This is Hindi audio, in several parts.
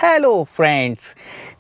Hello friends.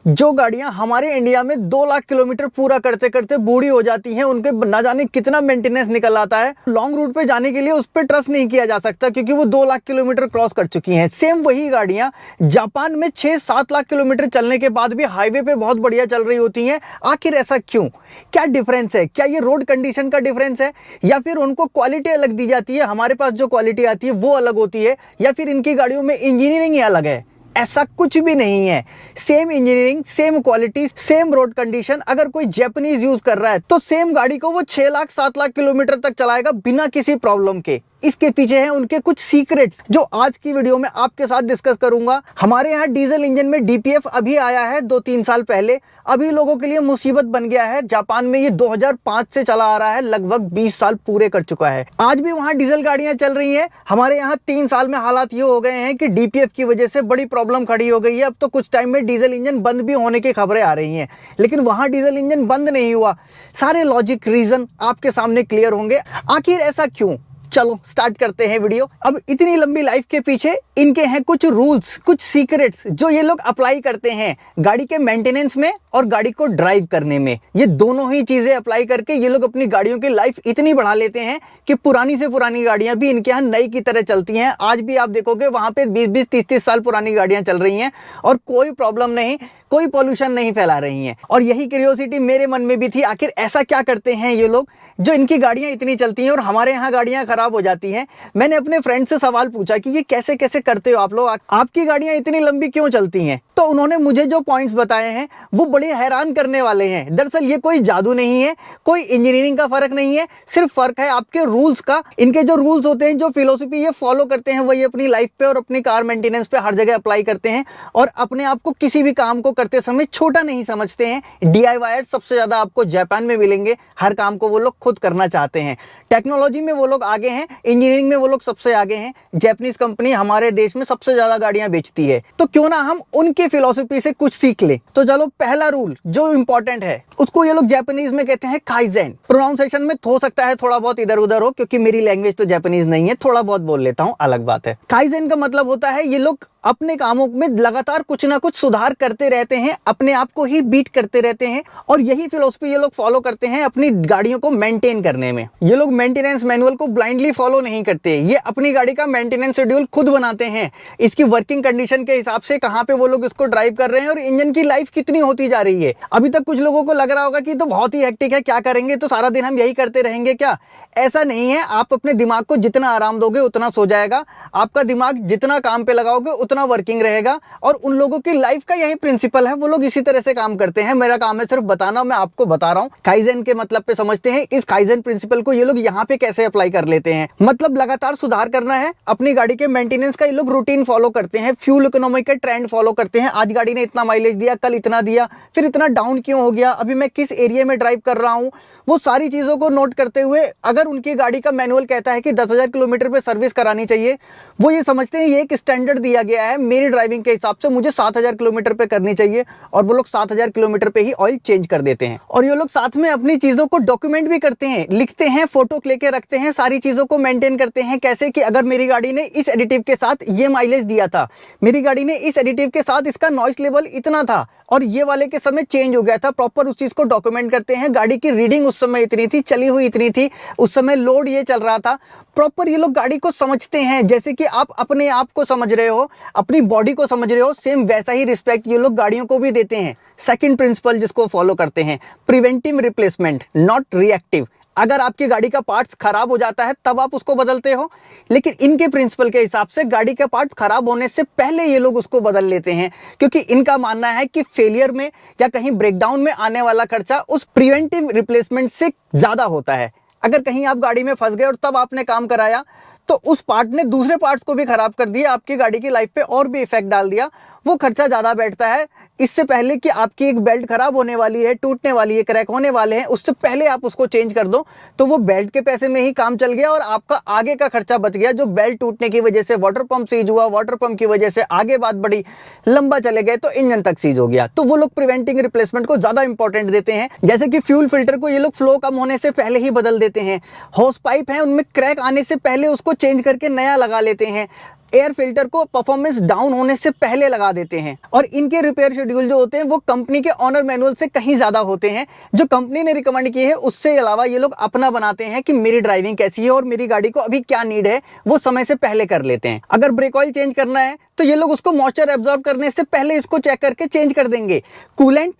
जो गाड़ियां हमारे इंडिया में 2 लाख किलोमीटर पूरा करते करते बूढ़ी हो जाती हैं, उनके ना जाने कितना मेंटेनेंस निकल आता है। लॉन्ग रूट पे जाने के लिए उस पर ट्रस्ट नहीं किया जा सकता क्योंकि वो 2 लाख किलोमीटर क्रॉस कर चुकी हैं। सेम वही गाड़ियां जापान में 6-7 लाख किलोमीटर चलने के बाद भी हाईवे पे बहुत बढ़िया चल रही होती हैं। आखिर ऐसा क्यों? क्या डिफरेंस है? क्या ये रोड कंडीशन का डिफरेंस है, या फिर उनको क्वालिटी अलग दी जाती है, हमारे पास जो क्वालिटी आती है वो अलग होती है, या फिर इनकी गाड़ियों में इंजीनियरिंग ही अलग है? ऐसा कुछ भी नहीं है। Same engineering, same quality, same road condition अगर कोई जापानीज यूज कर रहा है तो सेम गाड़ी को वो 6 लाख 7 लाख किलोमीटर तक चलाएगा बिना किसी प्रॉब्लम के। इसके पीछे है उनके कुछ सीक्रेट्स जो आज की वीडियो में आपके साथ डिस्कस करूंगा। हमारे यहाँ डीजल इंजन में डीपीएफ अभी आया है 2-3 साल पहले, अभी लोगों के लिए मुसीबत बन गया है। जापान में ये 2005 से चला आ रहा है, लगभग 20 साल पूरे कर चुका है। आज भी वहां डीजल गाड़ियां चल रही हैं। हमारे यहाँ 3 साल में हालात ये हो गए हैं कि डीपीएफ की वजह से बड़ी प्रॉब्लम खड़ी हो गई है। अब तो कुछ टाइम में डीजल इंजन बंद भी होने की खबरें आ रही हैं, लेकिन वहां डीजल इंजन बंद नहीं हुआ। सारे लॉजिक रीजन आपके सामने क्लियर होंगे। आखिर ऐसा क्यों? चलो स्टार्ट करते हैं वीडियो। अब इतनी लंबी लाइफ के पीछे इनके हैं कुछ रूल्स, कुछ सीक्रेट्स जो ये लोग अप्लाई करते हैं गाड़ी के मेंटेनेंस में और गाड़ी को ड्राइव करने में। ये दोनों ही चीजें अप्लाई करके ये लोग अपनी गाड़ियों की लाइफ इतनी बढ़ा लेते हैं कि पुरानी से पुरानी गाड़ियां भी इनके यहाँ नई की तरह चलती हैं। आज भी आप देखोगे वहां पे 20-20, 30-30 साल पुरानी गाड़ियां चल रही हैं और कोई प्रॉब्लम नहीं, कोई पॉल्यूशन नहीं फैला रही हैं। और यही क्यूरियोसिटी मेरे मन में भी थी, आखिर ऐसा क्या करते हैं ये लोग जो इनकी गाड़ियां इतनी चलती हैं और हमारे यहाँ गाड़ियां खराब हो जाती हैं। मैंने अपने फ्रेंड से सवाल पूछा कि ये कैसे कैसे करते हो आप लोग, आपकी गाड़ियां इतनी लंबी क्यों चलती हैं? तो उन्होंने मुझे जो पॉइंट्स बताए हैं वो बड़े हैरान करने वाले हैं। दरअसल ये कोई जादू नहीं है, कोई इंजीनियरिंग का फर्क नहीं है, सिर्फ फर्क है आपके रूल्स का। इनके जो रूल्स होते हैं, जो फिलोसफी ये फॉलो करते हैं, वही अपनी लाइफ पे और अपनी कार मेंटेनेंस पे हर जगह अप्लाई करते हैं और अपने आप को किसी भी काम को करते समय छोटा नहीं समझते हैं। डीआईवायर सबसे ज्यादा आपको जापान में मिलेंगे। हर काम को वो लोग खुद करना चाहते हैं। टेक्नोलॉजी में वो लोग आगे हैं, इंजीनियरिंग में वो लोग सबसे आगे हैं। जापानीज कंपनी हमारे देश में सबसे ज्यादा गाड़ियां बेचती है, तो क्यों ना हम उनके फिलॉसफी से कुछ सीख ले। तो चलो, पहला रूल जो इंपॉर्टेंट है उसको ये लोग जापानीज में कहते हैं काइजेन। प्रोनाउंसिएशन में हो सकता है थोड़ा बहुत इधर उधर हो, क्योंकि मेरी लैंग्वेज तो जापानीज नहीं है, थोड़ा बहुत बोल लेता हूं, अलग बात है। काइजेन का मतलब होता है ये लोग अपने कामों में लगातार कुछ ना कुछ सुधार करते रहते हैं, अपने आप को ही बीट करते रहते हैं। और यही फिलॉसफी ये लोग फॉलो करते हैं अपनी गाड़ियों को मेंटेन करने में। ये लोग मेंटेनेंस मैनुअल को ब्लाइंडली फॉलो नहीं करते, ये अपनी गाड़ी का मेंटेनेंस शेड्यूल खुद बनाते हैं। इसकी वर्किंग कंडीशन के हिसाब से कहां पे वो लोग इसको ड्राइव कर रहे हैं और इंजन की लाइफ कितनी होती जा रही है। अभी तक कुछ लोगों को लग रहा होगा कि तो बहुत ही हेक्टिक है, क्या करेंगे, तो सारा दिन हम यही करते रहेंगे क्या? ऐसा नहीं है। आप अपने दिमाग को जितना आराम दोगे उतना सो जाएगा। आपका दिमाग जितना काम पे लगाओगे उतना वर्किंग रहेगा। और उन लोगों की लाइफ का यही प्रिंसिपल है, वो लोग इसी तरह से काम करते हैं। मेरा काम है सिर्फ बताना, मैं आपको बता रहा हूं। काइजेन के मतलब पे समझते हैं। इस काइजेन प्रिंसिपल को ये लोग यहाँ पे कैसे अप्लाई कर लेते हैं। मतलब लगातार सुधार करना है अपनी गाड़ी के मेंटेनेंस का। ये लोग रूटीन फॉलो करते हैं, फ्यूल इकोनॉमी के ट्रेंड फॉलो करते हैं। आज गाड़ी ने इतना माइलेज दिया, कल इतना दिया, फिर इतना डाउन क्यों हो गया, अभी मैं किस एरिया में ड्राइव कर रहा हूं, वो सारी चीजों को नोट करते हुए अगर उनकी गाड़ी का मैनुअल कहता है कि 10,000 किलोमीटर पे सर्विस करानी चाहिए, वो ये समझते हैं ये एक स्टैंडर्ड दिया गया है, मेरी ड्राइविंग के हिसाब से मुझे 7,000 किलोमीटर पे करनी चाहिए, और वो लोग 7,000 किलोमीटर पे ही ऑयल चेंज कर देते हैं। और ये लोग साथ में अपनी चीजों को डॉक्यूमेंट भी करते हैं, लिखते हैं, फोटो लेके रखते हैं, सारी चीजों को मेंटेन करते हैं। कैसे कि अगर मेरी गाड़ी ने इस एडिटिव के साथ ये माइलेज दिया था, मेरी गाड़ी ने इस एडिटिव के साथ इसका नॉइस लेवल इतना था और ये वाले के समय चेंज हो गया था, प्रॉपर उस चीज को डॉक्यूमेंट करते हैं। गाड़ी की रीडिंग उस समय इतनी थी, चली हुई इतनी थी, उस समय लोड ये चल रहा था। प्रॉपर ये लोग गाड़ी को समझते हैं, जैसे कि आप अपने आप को समझ रहे हो, अपनी बॉडी को समझ रहे हो, सेम वैसा ही रिस्पेक्ट ये लोग गाड़ियों को भी देते हैं। सेकंड प्रिंसिपल जिसको फॉलो करते हैं, प्रिवेंटिव रिप्लेसमेंट, नॉट रिएक्टिव। अगर आपकी गाड़ी का पार्ट्स खराब हो जाता है तब आप उसको बदलते हो, लेकिन इनके प्रिंसिपल के हिसाब से गाड़ी का पार्ट खराब होने से पहले ये लोग उसको बदल लेते हैं, क्योंकि इनका मानना है कि फेलियर में या कहीं ब्रेकडाउन में आने वाला खर्चा उस प्रिवेंटिव रिप्लेसमेंट से ज्यादा होता है। अगर कहीं आप गाड़ी में फंस गए और तब आपने काम कराया तो उस पार्ट ने दूसरे पार्ट्स को भी खराब कर दिया, आपकी गाड़ी की लाइफ पे और भी इफेक्ट डाल दिया, वो खर्चा ज्यादा बैठता है। इससे पहले कि आपकी एक बेल्ट खराब होने वाली है, टूटने वाली है, क्रैक होने वाले हैं, उससे पहले आप उसको चेंज कर दो तो वो बेल्ट के पैसे में ही काम चल गया और आपका आगे का खर्चा बच गया। जो बेल्ट टूटने की वजह से वाटर पंप सीज हुआ, वाटर पंप की वजह से आगे बात बढ़ी, लंबा चले गए तो इंजन तक सीज हो गया। तो वो लोग प्रिवेंटिंग रिप्लेसमेंट को ज्यादा इंपॉर्टेंट देते हैं। जैसे कि फ्यूल फिल्टर को ये लोग फ्लो कम होने से पहले ही बदल देते हैं। होस पाइप है, उनमें क्रैक आने से पहले उसको चेंज करके नया लगा लेते हैं। एयर फिल्टर को परफॉर्मेंस डाउन होने से पहले लगा देते हैं। और इनके रिपेयर शेड्यूल जो होते हैं वो कंपनी के ऑनर मैनुअल से कहीं ज्यादा होते हैं। जो कंपनी ने रिकमेंड की है उससे अलावा ये लोग अपना बनाते हैं कि मेरी ड्राइविंग कैसी है और मेरी गाड़ी को अभी क्या नीड है, वो समय से पहले कर लेते हैं। अगर ब्रेक ऑयल चेंज करना है तो ये लोग उसको मॉइस्चर एब्जॉर्ब करने से पहले इसको चेक करके चेंज कर देंगे। कूलेंट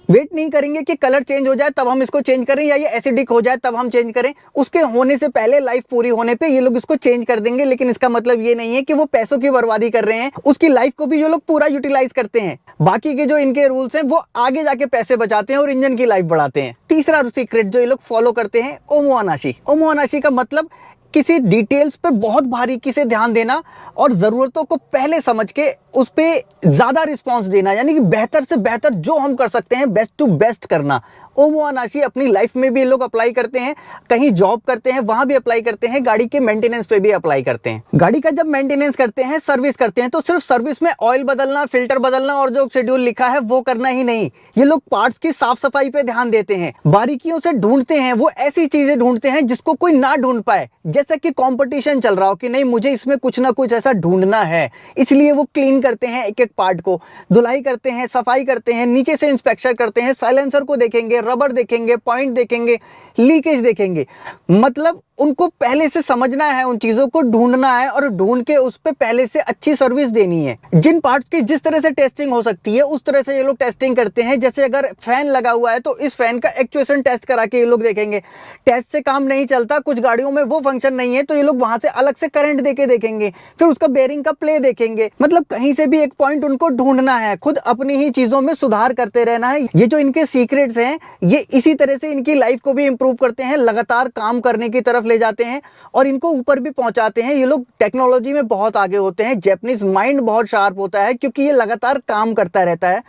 वेट नहीं करेंगे कि कलर चेंज हो जाए तब हम इसको चेंज करें या ये एसिडिक हो जाए तब हम चेंज करें। उसके होने से पहले, लाइफ पूरी होने पे ये लोग इसको चेंज कर देंगे। लेकिन इसका मतलब ये नहीं है कि वो पैसों की बर्बादी कर रहे हैं, उसकी लाइफ को भी ये लोग पूरा यूटिलाइज करते हैं। बाकी के जो इनके रूल्स हैं वो आगे जाके पैसे बचाते हैं और इंजन की लाइफ बढ़ाते हैं। तीसरा सीक्रेट जो ये लोग फॉलो करते हैं, ओमोअनाशी। ओमोअनाशी का मतलब किसी डिटेल्स पे बहुत बारीकी से ध्यान देना और जरूरतों को पहले समझ के उस पे ज्यादा रिस्पांस देना, यानी कि बेहतर से बेहतर जो हम कर सकते हैं बेस्ट टू बेस्ट करना। ओमोअनाशी अपनी लाइफ में भी ये लोग अप्लाई करते हैं, कहीं जॉब करते हैं वहां भी अप्लाई करते हैं, गाड़ी के मेंटेनेंस पे भी अप्लाई करते हैं। गाड़ी का जब मेंटेनेंस करते हैं, सर्विस करते हैं, तो सिर्फ सर्विस में ऑयल बदलना, फिल्टर बदलना और जो शेड्यूल लिखा है वो करना ही नहीं, ये लोग पार्ट्स की साफ सफाई पे ध्यान देते हैं, बारीकियों से ढूंढते हैं। वो ऐसी चीजें ढूंढते हैं जिसको कोई ना ढूंढ पाए, जैसे कि कंपटीशन चल रहा हो कि नहीं मुझे इसमें कुछ ना कुछ ऐसा ढूंढना है, इसलिए वो क्लीन करते हैं एक एक पार्ट को, धुलाई करते हैं, सफाई करते हैं, नीचे से इंस्पेक्शन करते हैं, साइलेंसर को देखेंगे, रबर देखेंगे, पॉइंट देखेंगे, लीकेज देखेंगे। मतलब उनको पहले से समझना है, उन चीजों को ढूंढना है और ढूंढ के उस पे पहले से अच्छी सर्विस देनी है। जिन पार्ट्स की जिस तरह से टेस्टिंग हो सकती है उस तरह से ये लोग टेस्टिंग करते हैं। जैसे अगर फैन लगा हुआ है तो इस फैन का एक्चुएशन टेस्ट करा के ये लोग देखेंगे। टेस्ट से काम नहीं चलता, कुछ गाड़ियों में वो फंक्शन नहीं है तो ये लोग वहां से अलग से करंट देके देखेंगे, फिर उसका बेरिंग का प्ले देखेंगे। मतलब कहीं से भी एक पॉइंट उनको ढूंढना है, खुद अपनी ही चीजों में सुधार करते रहना है। ये जो इनके सीक्रेट्स हैं ये इसी तरह से इनकी लाइफ को भी इंप्रूव करते हैं, लगातार काम करने की तरफ ले जाते हैं और इनको ऊपर भी पहुंचाते हैं। ये लोग टेक्नोलॉजी में बहुत आगे होते हैं। जापानीज माइंड बहुत शार्प होता है क्योंकि ये लगातार काम करता रहता है।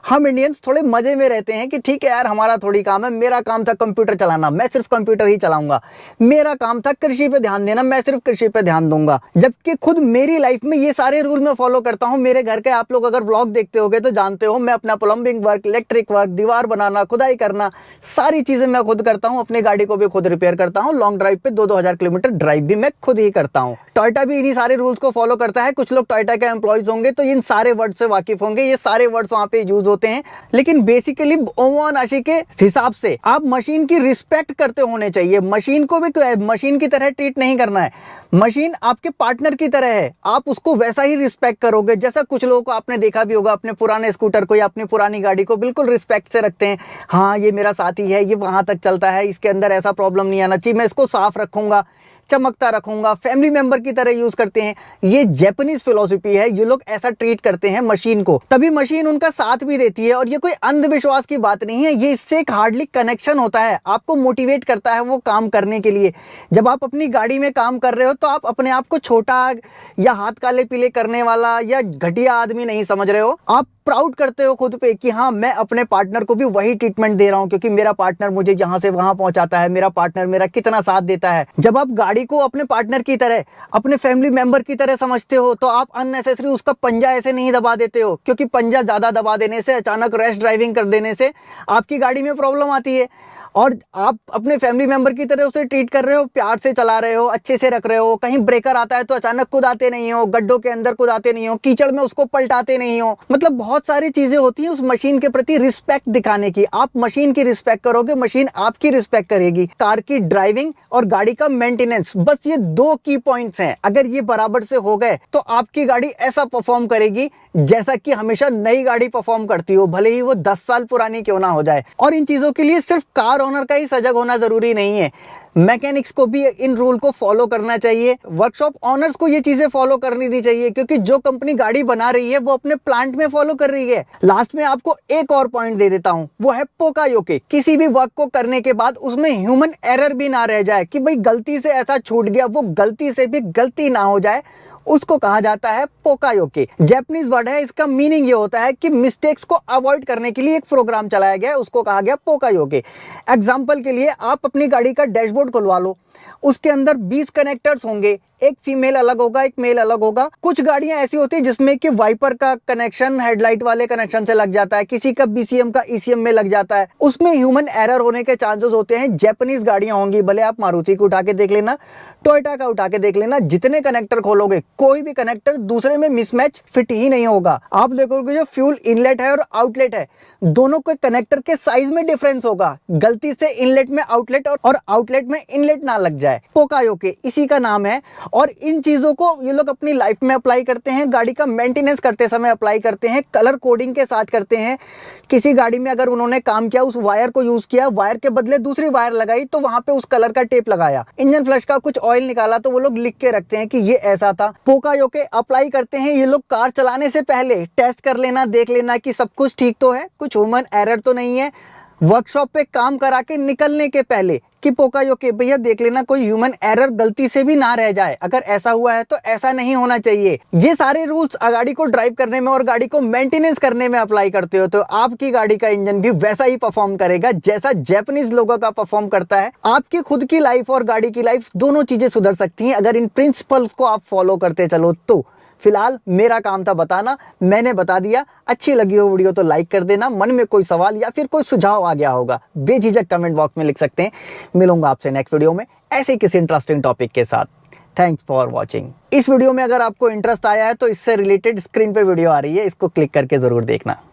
हम इंडियंस थोड़े मजे में रहते हैं कि ठीक है यार हमारा थोड़ी काम है, मेरा काम था कंप्यूटर चलाना, मैं सिर्फ कंप्यूटर ही चलाऊंगा, मेरा काम था कृषि पे ध्यान देना, मैं सिर्फ कृषि पे ध्यान दूंगा। जबकि खुद मेरी लाइफ में ये सारे रूल मैं फॉलो करता हूँ। मेरे घर के आप लोग अगर व्लॉग देखते होगे तो जानते हो मैं अपना प्लम्बिंग वर्क, इलेक्ट्रिक वर्क, दीवार बनाना, खुदाई करना, सारी चीजें मैं खुद करता हूँ। अपनी गाड़ी को भी खुद रिपेयर करता हूँ। लॉन्ग ड्राइव पे 2-2 हजार किलोमीटर ड्राइव भी मैं खुद ही करता हूँ। टोयोटा भी इन्हीं सारे रूल्स को फॉलो करता है। कुछ लोग टोयोटा के एम्प्लॉयज होंगे तो इन सारे वर्ड से वाकिफ होंगे, ये सारे वर्ड्स वहां पे यूज होते हैं। लेकिन बेसिकली ओमोअनाशी के हिसाब से आप मशीन की रिस्पेक्ट करते होने चाहिए। मशीन को भी मशीन की तरह ट्रीट नहीं करना है, मशीन आपके पार्टनर की तरह है, आप उसको वैसा ही रिस्पेक्ट करोगे। जैसा कुछ लोगों को आपने देखा भी होगा, अपने पुराने स्कूटर को या अपनी पुरानी गाड़ी को बिल्कुल रिस्पेक्ट से रखते हैं। हाँ ये मेरा साथी है, ये वहां तक चलता है, इसके अंदर ऐसा प्रॉब्लम नहीं आना चाहिए, मैं इसको साफ रखूंगा, चमकता रखूंगा, फैमिली मेंबर की तरह यूज करते हैं। ये जापानीज फिलॉसफी है, ये लोग ऐसा ट्रीट करते हैं मशीन को, तभी मशीन उनका साथ भी देती है। और ये कोई अंधविश्वास की बात नहीं है, ये इससे एक हार्डली कनेक्शन होता है, आपको मोटिवेट करता है वो काम करने के लिए। जब आप अपनी गाड़ी में काम कर रहे हो तो आप अपने आप को छोटा या हाथ काले पीले करने वाला या घटिया आदमी नहीं समझ रहे हो, आप प्राउड करते हो खुद पे कि हाँ मैं अपने पार्टनर को भी वही ट्रीटमेंट दे रहा हूं क्योंकि मेरा पार्टनर मुझे यहां से वहां पहुंचाता है, मेरा पार्टनर मेरा कितना साथ देता है। जब आप गाड़ी को अपने पार्टनर की तरह, अपने फैमिली मेंबर की तरह समझते हो तो आप अननेसेसरी उसका पंजा ऐसे नहीं दबा देते हो, क्योंकि पंजा ज्यादा दबा देने से, अचानक रैश ड्राइविंग कर देने से आपकी गाड़ी में प्रॉब्लम आती है। और आप अपने फैमिली मेंबर की तरह उसे ट्रीट कर रहे हो, प्यार से चला रहे हो, अच्छे से रख रहे हो। कहीं ब्रेकर आता है तो अचानक कूदाते नहीं हो, गड्ढों के अंदर कूदाते नहीं हो, कीचड़ में उसको पलटाते नहीं हो। मतलब बहुत सारी चीजें होती हैं उस मशीन के प्रति रिस्पेक्ट दिखाने की। आप मशीन की रिस्पेक्ट करोगे, मशीन आपकी रिस्पेक्ट करेगी। कार की ड्राइविंग और गाड़ी का मेंटेनेंस, बस ये 2 की पॉइंट्स हैं। अगर ये बराबर से हो गए तो आपकी गाड़ी ऐसा परफॉर्म करेगी जैसा कि हमेशा नई गाड़ी परफॉर्म करती हो, भले ही वो 10 साल पुरानी क्यों ना हो जाए। और इन चीजों के लिए सिर्फ कार ओनर का ही सजग होना जरूरी नहीं है, मैकेनिक्स को भी इन रूल को फॉलो करना चाहिए। वर्कशॉप ऑनर्स को ये चीजें फॉलो करनी नहीं चाहिए, क्योंकि जो कंपनी गाड़ी बना रही है वो अपने प्लांट में फॉलो कर रही है। लास्ट में आपको एक और पॉइंट दे देता हूं, वो है पोकायोके। किसी भी वर्क को करने के बाद उसमें ह्यूमन एरर भी ना रह जाए कि भाई गलती से ऐसा छूट गया, वो गलती से भी गलती ना हो जाए, उसको कहा जाता है पोकायोके। जापानीज वर्ड है, इसका मीनिंग ये होता है कि मिस्टेक्स को अवॉइड करने के लिए एक प्रोग्राम चलाया गया है, उसको कहा गया पोकायोके। एग्जांपल के लिए आप अपनी गाड़ी का डैशबोर्ड खुलवा लो, उसके अंदर 20 कनेक्टर्स होंगे, एक फीमेल अलग होगा, एक मेल अलग होगा। कुछ गाड़ियां ऐसी होती है जिसमें कि वाइपर का कनेक्शन हेडलाइट वाले कनेक्शन से लग जाता है, किसी का बीसीएम का ईसीएम में लग जाता है, उसमें ह्यूमन एरर होने के चांसेस होते हैं। जापानीज गाड़ियां होंगी, भले आप मारुति को उठा के देख लेना, टोयोटा का उठा के देख लेना, जितने कनेक्टर खोलोगे कोई भी कनेक्टर दूसरे में मिसमैच फिट ही नहीं होगा। आप देखोगे जो फ्यूल इनलेट है और आउटलेट है, दोनों के कनेक्टर के साइज में डिफरेंस होगा। गलती से इनलेट में आउटलेट और आउटलेट में इनलेट ना लग जाए। पोकायोके इसी का नाम है। और इन चीजों को ये लोग अपनी लाइफ में अप्लाई करते हैं, गाड़ी का मेंटेनेंस करते समय अप्लाई करते हैं, कलर कोडिंग के साथ करते हैं। किसी गाड़ी में अगर उन्होंने काम किया, उस वायर को यूज किया, वायर के बदले दूसरी वायर लगाई, तो वहां पे उस कलर का टेप लगाया, इंजन फ्लश का कुछ ऑयल निकाला, तो वो लोग लिख के रखते हैं कि ये ऐसा था। पोकायोके अप्लाई करते हैं ये लोग कार चलाने से पहले, टेस्ट कर लेना, देख लेना कि सब कुछ ठीक तो है, कुछ ह्यूमन एरर तो नहीं है। वर्कशॉप पे काम करा के निकलने के पहले कि पोकायोके भैया देख लेना कोई ह्यूमन एरर गलती से भी ना रह जाए, अगर ऐसा हुआ है तो ऐसा नहीं होना चाहिए। ये सारे रूल्स गाड़ी को ड्राइव करने में और गाड़ी को मेंटेनेंस करने में अप्लाई करते हो तो आपकी गाड़ी का इंजन भी वैसा ही परफॉर्म करेगा जैसा जापानीज लोगों का परफॉर्म करता है। आपकी खुद की लाइफ और गाड़ी की लाइफ दोनों चीजें सुधर सकती हैं अगर इन प्रिंसिपल्स को आप फॉलो करते चलो तो। फिलहाल मेरा काम था बताना, मैंने बता दिया। अच्छी लगी हो वीडियो तो लाइक कर देना। मन में कोई सवाल या फिर कोई सुझाव आ गया होगा, बेझिझक कमेंट बॉक्स में लिख सकते हैं। मिलूंगा आपसे नेक्स्ट वीडियो में ऐसे किसी इंटरेस्टिंग टॉपिक के साथ। Thanks for watching. इस वीडियो में अगर आपको इंटरेस्ट आया है तो इससे रिलेटेड स्क्रीन पे वीडियो आ रही है, इसको क्लिक करके जरूर देखना।